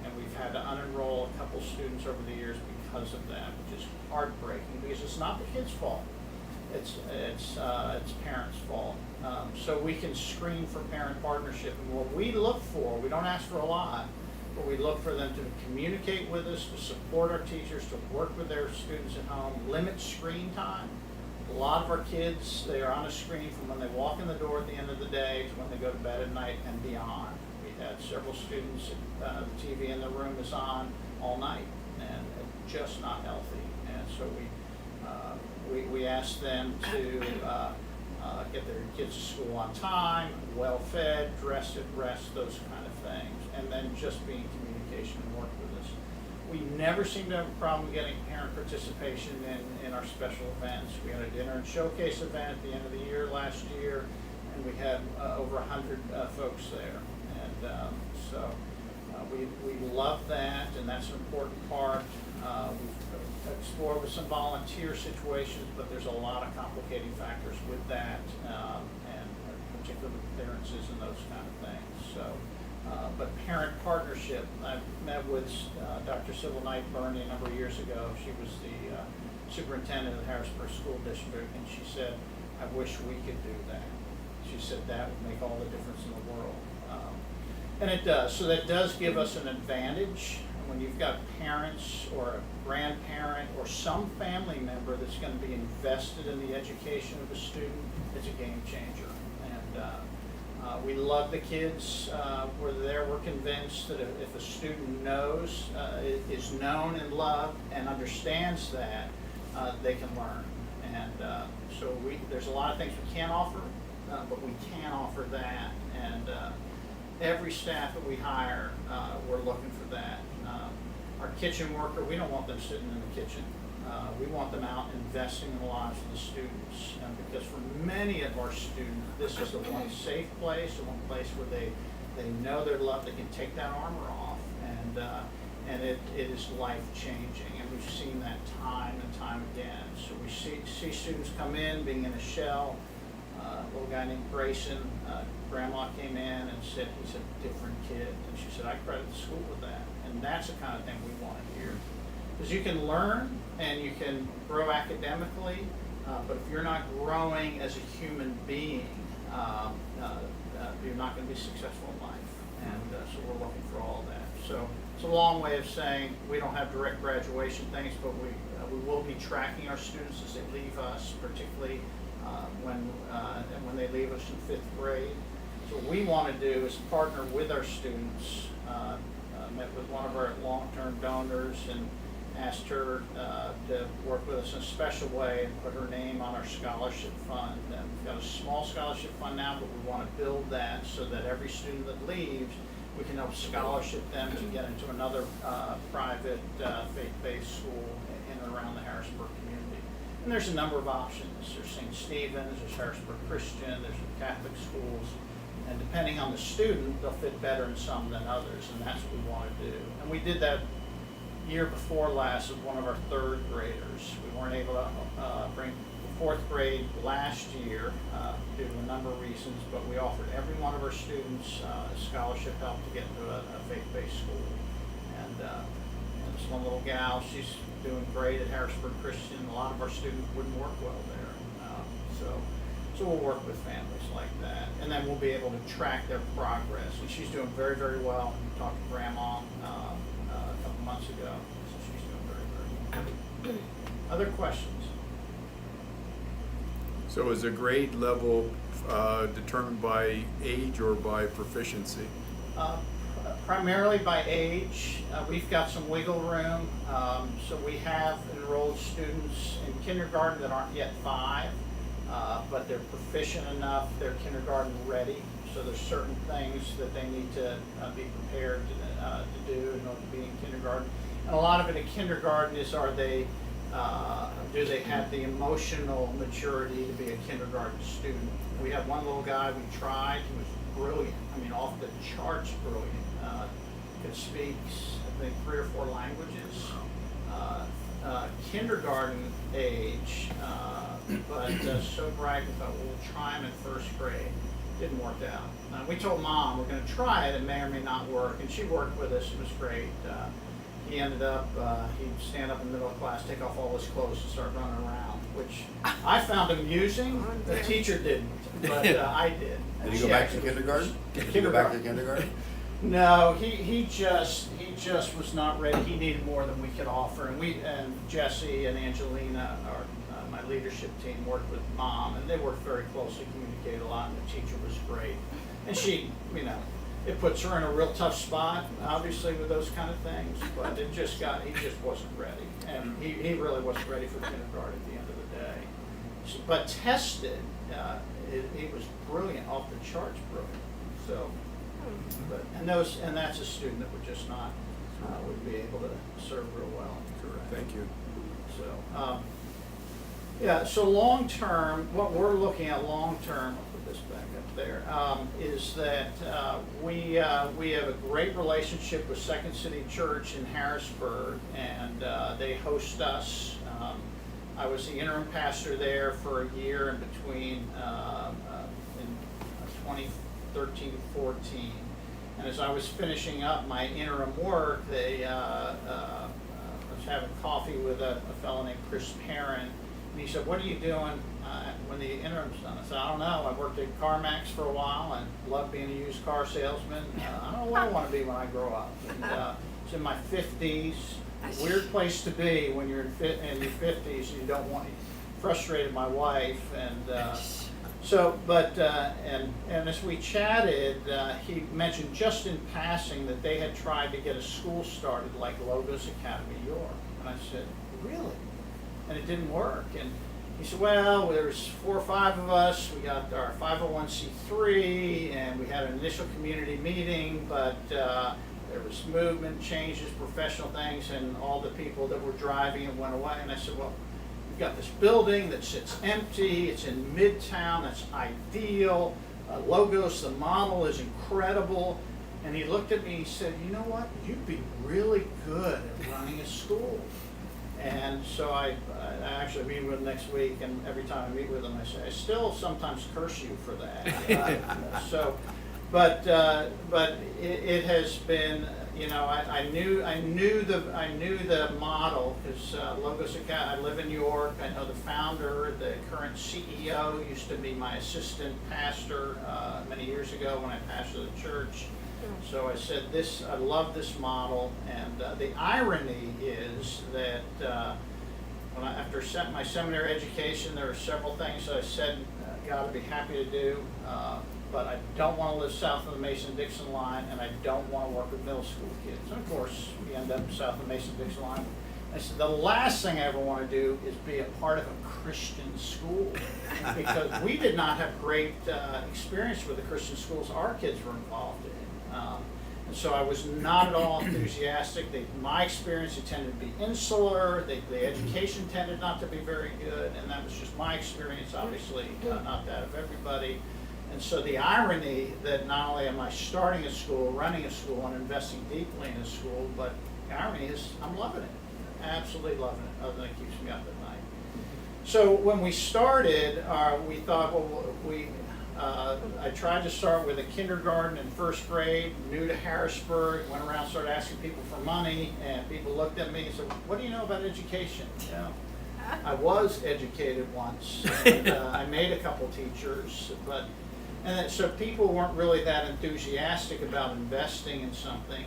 And we've had to unenroll a couple students over the years because of that, which is heartbreaking because it's not the kid's fault. It's parents' fault. So we can screen for parent partnership. And what we look for, we don't ask for a lot, but we look for them to communicate with us, to support our teachers, to work with their students at home, limit screen time. A lot of our kids, they are on a screen from when they walk in the door at the end of the day to when they go to bed at night and beyond. We had several students, the TV in the room is on all night, and it's just not healthy. And so we ask them to get their kids to school on time, well-fed, dressed at rest, those kind of things, and then just be in communication and work with us. We never seem to have a problem getting parent participation in our special events. We had a dinner and showcase event at the end of the year last year, and we had over 100 folks there. And so we love that, and that's an important part. We've explored with some volunteer situations, but there's a lot of complicating factors with that, and particularly clearances and those kind of things. So. But parent partnership, I met with Dr. Sybil Knight Burney a number of years ago. She was the superintendent of the Harrisburg School District, and she said, I wish we could do that. She said that would make all the difference in the world. And it does. So that does give us an advantage. when you've got parents or a grandparent or some family member that's going to be invested in the education of a student, it's a game changer. And we love the kids. We're there. We're convinced that if a student knows, is known and loved and understands that, they can learn. And so there's a lot of things we can't offer, but we can offer that. And every staff that we hire, we're looking for that. Our kitchen worker, we don't want them sitting in the kitchen. We want them out investing in the lives of the students. Because for many of our students, this is the one safe place, the one place where they know they're loved, they can take that armor off, and it is life-changing. And we've seen that time and time again. So we see students come in being in a shell. A little guy named Grayson, grandma came in and said he's a different kid. And she said, I credit the school with that. And that's the kind of thing we want to hear. Because you can learn and you can grow academically, but if you're not growing as a human being, you're not going to be successful in life. And so we're looking for all of that. So it's a long way of saying we don't have direct graduation things, but we will be tracking our students as they leave us, particularly when they leave us in 5th grade. So what we want to do is partner with our students. Met with one of our long-term donors and asked her to work with us in a special way and put her name on our scholarship fund. And we've got a small scholarship fund now, but we want to build that so that every student that leaves, we can help scholarship them to get into another private faith-based school in and around the Harrisburg community. And there's a number of options. There's St. Stephen's, there's Harrisburg Christian, there's Catholic schools. And depending on the student, they'll fit better in some than others, and that's what we want to do. And we did that year before last with one of our 3rd graders. We weren't able to bring the 4th grade last year due to a number of reasons, but we offered every one of our students scholarship help to get into a faith-based school. And this one little gal, she's doing great at Harrisburg Christian. A lot of our students wouldn't work well there. So we'll work with families like that, and then we'll be able to track their progress. And she's doing very, very well. We talked to Grandma a couple months ago, so she's doing very, very well. Other questions? So is a grade level determined by age or by proficiency? Primarily by age. We've got some wiggle room. So we have enrolled students in kindergarten that aren't yet 5. But they're proficient enough, they're kindergarten ready, so there's certain things that they need to be prepared to do in order to be in kindergarten. And a lot of it in kindergarten is do they have the emotional maturity to be a kindergarten student? We had one little guy we tried, he was brilliant, I mean off the charts brilliant. Could speak, I think, 3 or 4 languages. Kindergarten age, but so bright we thought, well, we'll try him in 1st grade. Didn't work out. We told Mom we're going to try it, it may or may not work, and she worked with us, it was great. He ended up, he'd stand up in the middle of class, take off all his clothes and start running around, which I found amusing. The teacher didn't, but I did. Did he go back to kindergarten? Did he go back to kindergarten? No, he just was not ready. He needed more than we could offer, and Jesse and Angelina, my leadership team, worked with Mom, and they worked very closely, communicated a lot, and the teacher was great. And she, it puts her in a real tough spot, obviously, with those kind of things, but he just wasn't ready, and he really wasn't ready for kindergarten at the end of the day. But tested, he was brilliant, off the charts brilliant. So. And that's a student that would just not would be able to serve real well. Correct. Thank you. So so long term, what we're looking at long term, I'll put this back up there, is that we have a great relationship with Second City Church in Harrisburg, and they host us. I was the interim pastor there for a year in between in 2013 to 14. And as I was finishing up my interim work, I was having coffee with a fellow named Chris Perrin, and he said, "What are you doing when the interim's done?" I said, "I don't know. I worked at CarMax for a while and loved being a used car salesman. I don't know what I want to be when I grow up." And was in my 50s. Weird place to be when you're in your 50s. You don't want, frustrated my wife, and and as we chatted, he mentioned just in passing that they had tried to get a school started like Logos Academy York, and I said, really? And it didn't work. And he said, well, there's 4 or 5 of us. We got our 501c3, and we had an initial community meeting, but there was movement changes, professional things, and all the people that were driving it went away. And I said, well, we've got this building that sits empty. It's in Midtown. That's ideal. Logos, the model is incredible. And he looked at me and he said, you know what? You'd be really good at running a school. And so I actually meet with him next week, and every time I meet with him, I say, I still sometimes curse you for that. But it has been, you know, I knew the model because Logos Academy. I live in New York. I know the founder, the current CEO, used to be my assistant pastor many years ago when I pastored the church. So I said I love this model, and the irony is that after my seminary education, there were several things that I said God would be happy to do, but I don't want to live south of the Mason-Dixon line, and I don't want to work with middle school kids. And of course, we end up south of the Mason-Dixon line. I said, the last thing I ever want to do is be a part of a Christian school, because we did not have great experience with the Christian schools our kids were involved in. And so I was not at all enthusiastic. My experience, it tended to be insular. The education tended not to be very good, and that was just my experience, obviously, not that of everybody. And so the irony that not only am I starting a school, running a school, and investing deeply in a school, but the irony is I'm loving it, absolutely loving it, other than it keeps me up at night. So when we started, we thought, well, I tried to start with a kindergarten and first grade, new to Harrisburg, went around, started asking people for money, and people looked at me and said, what do you know about education? You know, I was educated once, and I made a couple teachers, so people weren't really that enthusiastic about investing in something.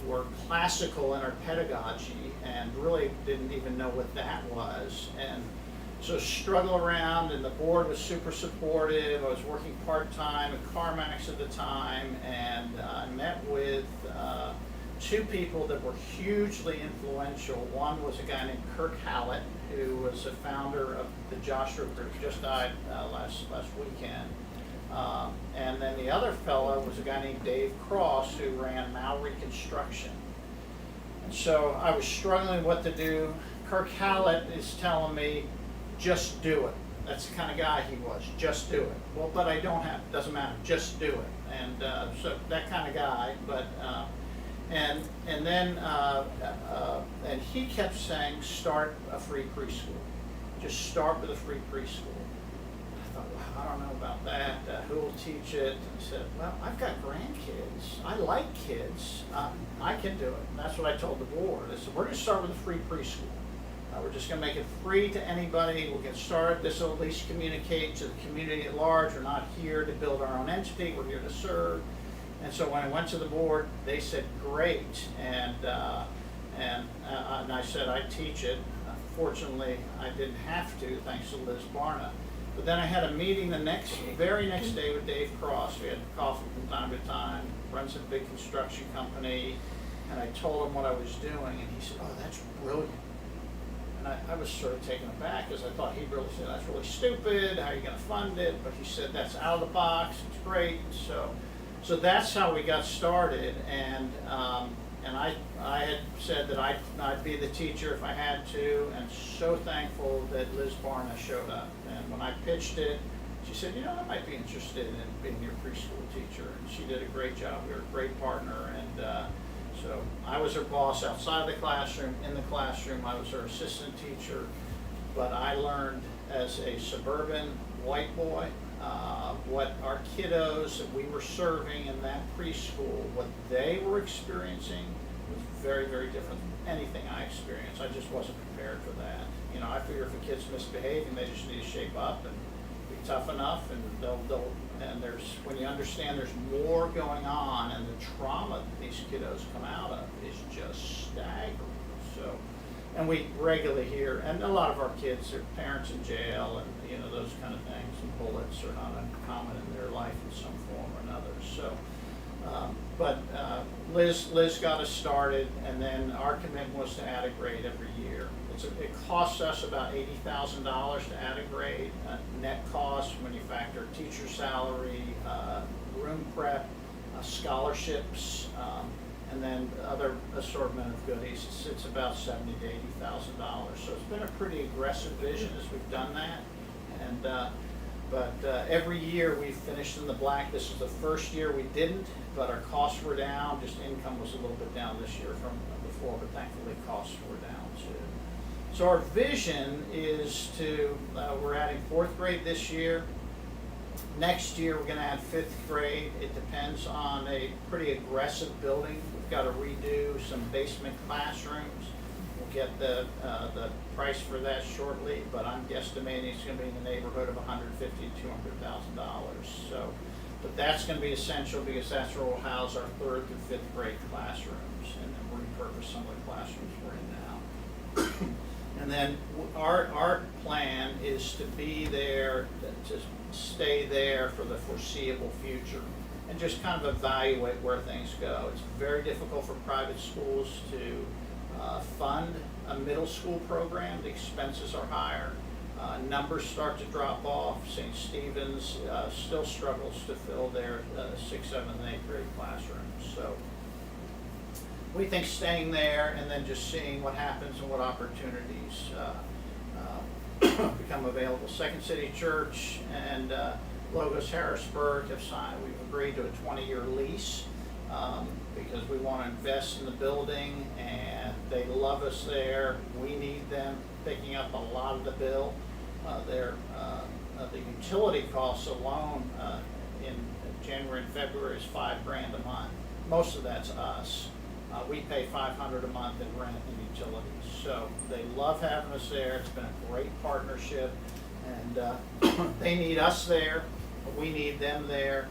We're classical in our pedagogy and really didn't even know what that was. And so struggle around, and the board was super supportive. I was working part-time at CarMax at the time, and I met with 2 people that were hugely influential. One was a guy named Kirk Hallett, who was a founder of the Joshua Group, just died last weekend. And then the other fellow was a guy named Dave Cross, who ran Maury Construction. And so I was struggling what to do. Kirk Hallett is telling me, just do it. That's the kind of guy he was. Just do it. Well, but I don't have. Doesn't matter. Just do it. And so that kind of guy. But and he kept saying, start a free preschool. Just start with a free preschool. I thought, well, I don't know about that. Who will teach it? I said, well, I've got grandkids. I like kids. I can do it. And that's what I told the board. I said, we're going to start with a free preschool. We're just going to make it free to anybody. We'll get started. This will at least communicate to the community at large. We're not here to build our own entity. We're here to serve. And so when I went to the board, they said, great. And I said, I'd teach it. Fortunately, I didn't have to, thanks to Liz Barna. But then I had a meeting the very next day with Dave Cross. We had coffee from time to time, runs a big construction company. And I told him what I was doing, and he said, oh, that's brilliant. And I was sort of taken aback, because I thought he'd really say, that's really stupid, how are you going to fund it? But he said, that's out of the box, it's great. So that's how we got started, and I had said that I'd be the teacher if I had to, and so thankful that Liz Barna showed up. And when I pitched it, she said, you know, I might be interested in being your preschool teacher, and she did a great job. We were a great partner, and so I was her boss outside of the classroom. In the classroom, I was her assistant teacher. But I learned as a suburban white boy what our kiddos that we were serving in that preschool, what they were experiencing was very, very different than anything I experienced. I just wasn't prepared for that. You know, I figure if a kid's misbehaving, they just need to shape up and be tough enough, and and when you understand there's more going on, and the trauma that these kiddos come out of is just staggering. So, and we regularly hear, and a lot of our kids, their parents in jail, and those kind of things, and bullets are not uncommon in their life in some form or another. So, but Liz got us started, and then our commitment was to add a grade every year. It costs us about $80,000 to add a grade. Net cost when you factor teacher salary, room prep, scholarships, and then other assortment of goodies. It's about $70,000 to $80,000. So it's been a pretty aggressive vision as we've done that. And but every year we've finished in the black. This is the first year we didn't, but our costs were down. Just income was a little bit down this year from before, but thankfully costs were down too. So our vision is to, we're adding 4th grade this year. Next year we're going to add 5th grade. It depends on a pretty aggressive building. We've got to redo some basement classrooms. We'll get the price for that shortly, but I'm guesstimating it's going to be in the neighborhood of $150,000 to $200,000. So, but that's going to be essential because that's where we'll house our 3rd through 5th grade classrooms, and then repurpose some of the classrooms we're in now. And then our plan is to be there, to stay there for the foreseeable future, and just kind of evaluate where things go. It's very difficult for private schools to fund a middle school program. The expenses are higher. Numbers start to drop off. St. Stephen's still struggles to fill their 6th, 7th, and 8th grade classrooms. So we think staying there and then just seeing what happens and what opportunities become available. Second City Church and Logos Harrisburg have signed. We've agreed to a 20-year lease because we want to invest in the building, and they love us there. We need them picking up a lot of the bill. The utility costs alone in January and February is $5,000 a month. Most of that's us. We pay $500 a month in rent and utilities. So they love having us there. It's been a great partnership, and they need us there. We need them there.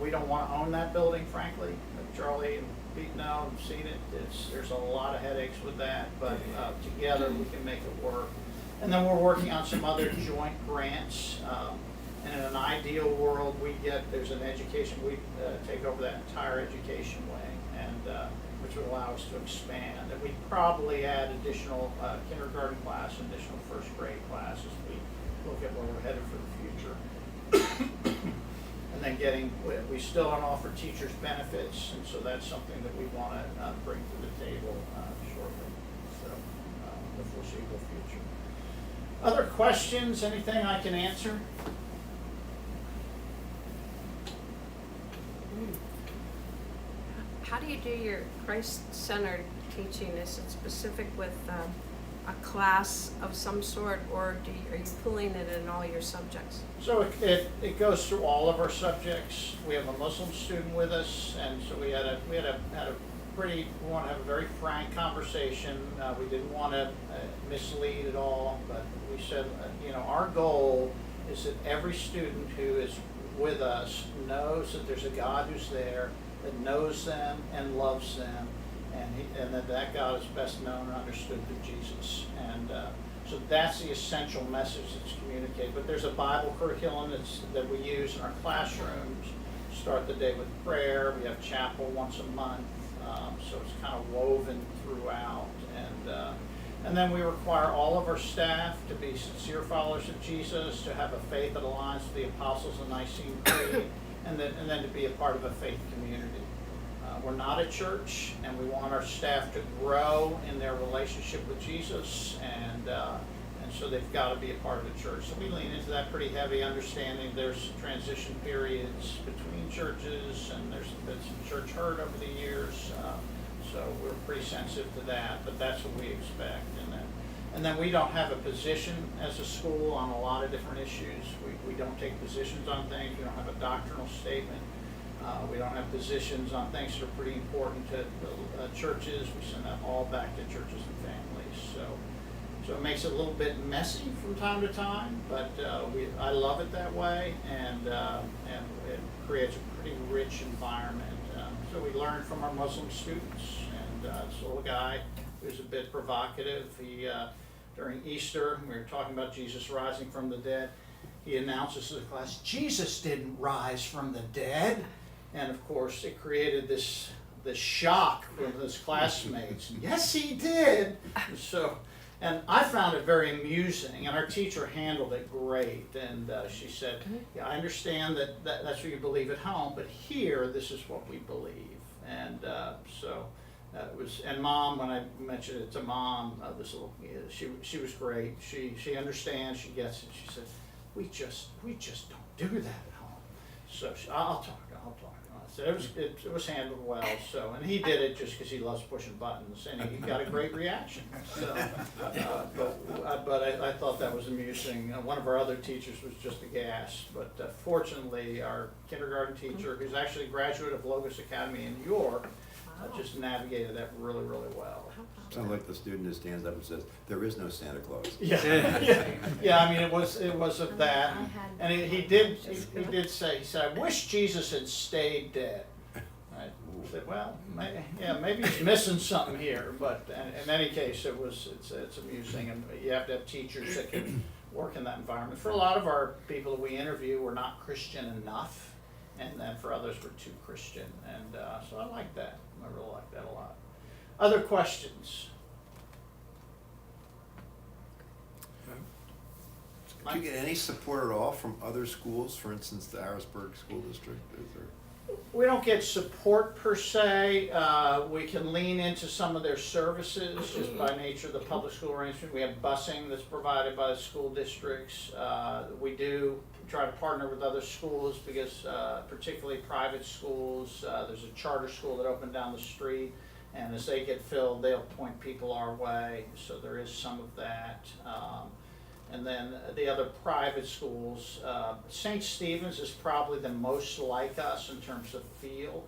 We don't want to own that building, frankly. Charlie and Pete know and seen it. There's a lot of headaches with that, but together we can make it work. And then we're working on some other joint grants. And in an ideal world, there's an education, we take over that entire education wing, and which would allow us to expand. And we'd probably add additional kindergarten class, additional 1st grade class as we look at where we're headed for the future. And then we still don't offer teachers benefits, and so that's something that we want to bring to the table shortly, so the foreseeable future. Other questions, anything I can answer? How do you do your Christ-centered teaching? Is it specific with a class of some sort, or are you pulling it in all your subjects? So it goes through all of our subjects. We have a Muslim student with us, and so we want to have a very frank conversation. We didn't want to mislead at all, but we said, our goal is that every student who is with us knows that there's a God who's there, that knows them and loves them, and that God is best known and understood through Jesus. And so that's the essential message that's communicated. But there's a Bible curriculum that we use in our classrooms. Start the day with prayer. We have chapel once a month, so it's kind of woven throughout. And then we require all of our staff to be sincere followers of Jesus, to have a faith that aligns with the Apostles' and Nicene Creed, and then to be a part of a faith community. We're not a church, and we want our staff to grow in their relationship with Jesus, and so they've got to be a part of the church. So we lean into that pretty heavy, understanding there's transition periods between churches, and there's been some church hurt over the years, so we're pretty sensitive to that, but that's what we expect. And then we don't have a position as a school on a lot of different issues. We don't take positions on things. We don't have a doctrinal statement. We don't have positions on things that are pretty important to churches. We send that all back to churches and families. So So it makes it a little bit messy from time to time, but I love it that way, and it creates a pretty rich environment. So we learn from our Muslim students, and this little guy who's a bit provocative, he during Easter, we were talking about Jesus rising from the dead, he announces to the class, Jesus didn't rise from the dead. And of course, it created this shock from his classmates. Yes, he did. So, and I found it very amusing, and our teacher handled it great. And she said, yeah, I understand that's what you believe at home, but here, this is what we believe. And so it was, and Mom, when I mentioned it to Mom, this little, she was great. She understands, she gets it. She said, we just don't do that at home. So I'll talk. So it was handled well. So, and he did it just because he loves pushing buttons, and he got a great reaction. So, but I thought that was amusing. One of our other teachers was just aghast. But fortunately, our kindergarten teacher, who's actually a graduate of Logos Academy in New York, just navigated that really, really well. Sounds like the student who stands up and says, "There is no Santa Claus." Yeah. I mean, it was of that, and he did say, he said, "I wish Jesus had stayed dead." I said, "Well, maybe he's missing something here." But in any case, it's amusing, and you have to have teachers that can work in that environment. For a lot of our people that we interview, we're not Christian enough, and then for others, we're too Christian, and so I like that. I really like that a lot. Other questions? Do you get any support at all from other schools, for instance, the Harrisburg School District? Is there... We don't get support per se. We can lean into some of their services just by nature of the public school arrangement. We have busing that's provided by the school districts. We do try to partner with other schools because particularly private schools, there's a charter school that opened down the street, and as they get filled, they'll point people our way. So there is some of that. And then the other private schools, St. Stephen's is probably the most like us in terms of feel.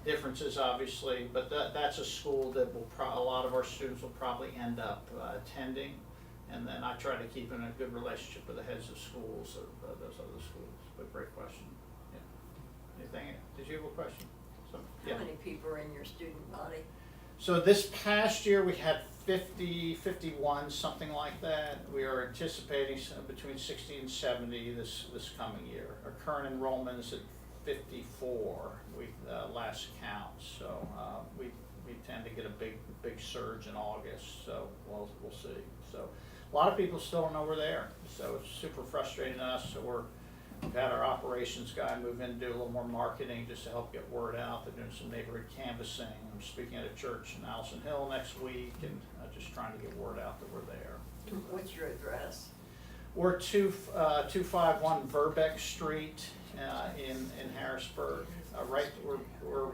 Differences obviously, but that's a school that a lot of our students will probably end up attending. And then I try to keep in a good relationship with the heads of schools of those other schools. But great question. Yeah. Anything? Did you have a question? How many people are in your student body? So this past year we had 50, 51, something like that. We are anticipating between 60 and 70 this coming year. Our current enrollment is at 54. We last count, so we tend to get a big surge in August. So we'll see. So a lot of people still don't know we're there. So it's super frustrating to us. So we've had our operations guy move in and do a little more marketing just to help get word out. They're doing some neighborhood canvassing. I'm speaking at a church in Allison Hill next week, and just trying to get word out that we're there. What's your address? We're 251 Verbeck Street in Harrisburg. We're